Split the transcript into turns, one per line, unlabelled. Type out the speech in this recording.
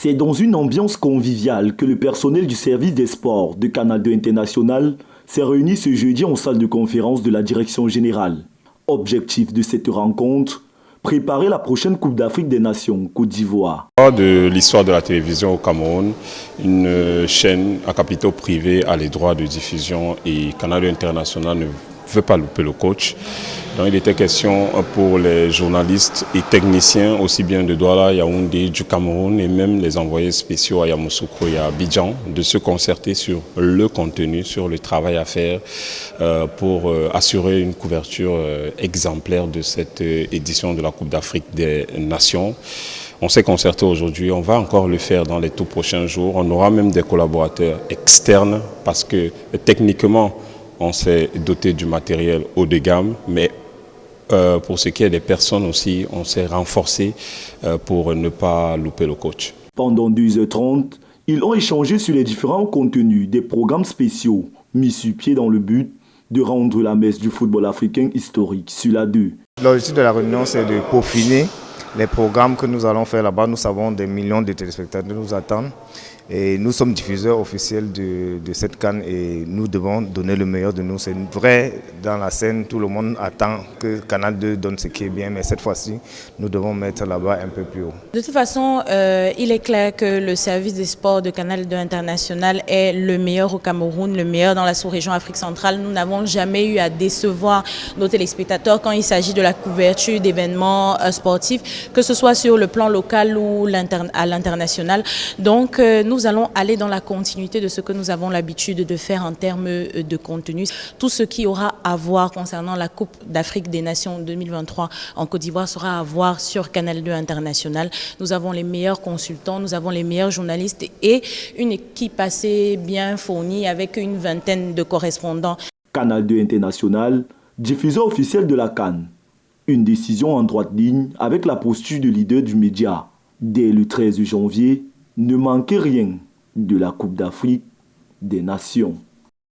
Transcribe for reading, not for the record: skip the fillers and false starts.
C'est dans une ambiance conviviale que le personnel du service des sports de Canal 2 International s'est réuni ce jeudi en salle de conférence de la direction générale. Objectif de cette rencontre, préparer la prochaine Coupe d'Afrique des Nations, Côte d'Ivoire.
De l'histoire de la télévision au Cameroun, une chaîne à capitaux privés a les droits de diffusion et Canal 2 International ne veut pas louper le coach. Donc il était question pour les journalistes et techniciens, aussi bien de Douala, Yaoundé, du Cameroun et même les envoyés spéciaux à Yamoussoukro et à Abidjan, de se concerter sur le contenu, sur le travail à faire pour assurer une couverture exemplaire de cette édition de la Coupe d'Afrique des Nations. On s'est concerté aujourd'hui, on va encore le faire dans les tout prochains jours. On aura même des collaborateurs externes parce que techniquement, on s'est doté du matériel haut de gamme, mais pour ce qui est des personnes aussi, on s'est renforcé pour ne pas louper le coach.
Pendant 2h30, ils ont échangé sur les différents contenus des programmes spéciaux mis sur pied dans le but de rendre la messe du football africain historique sur la 2.
L'objectif de la réunion, c'est de peaufiner les programmes que nous allons faire là-bas. Nous savons des millions de téléspectateurs nous attendent. Et nous sommes diffuseurs officiels de cette CAN et nous devons donner le meilleur de nous. C'est vrai, dans la scène, tout le monde attend que Canal 2 donne ce qui est bien, mais cette fois-ci, nous devons mettre là-bas un peu plus haut.
De toute façon, il est clair que le service des sports de Canal 2 International est le meilleur au Cameroun, le meilleur dans la sous-région Afrique centrale. Nous n'avons jamais eu à décevoir nos téléspectateurs quand il s'agit de la couverture d'événements sportifs, que ce soit sur le plan local ou à l'international. Donc, nous allons aller dans la continuité de ce que nous avons l'habitude de faire en termes de contenu. Tout ce qui aura à voir concernant la Coupe d'Afrique des Nations 2023 en Côte d'Ivoire sera à voir sur Canal 2 International. Nous avons les meilleurs consultants, nous avons les meilleurs journalistes et une équipe assez bien fournie avec une vingtaine de correspondants.
Canal 2 International, diffuseur officiel de la CAN. Une décision en droite ligne avec la posture de leader du média. Dès le 13 janvier, ne manquez rien de la Coupe d'Afrique des Nations.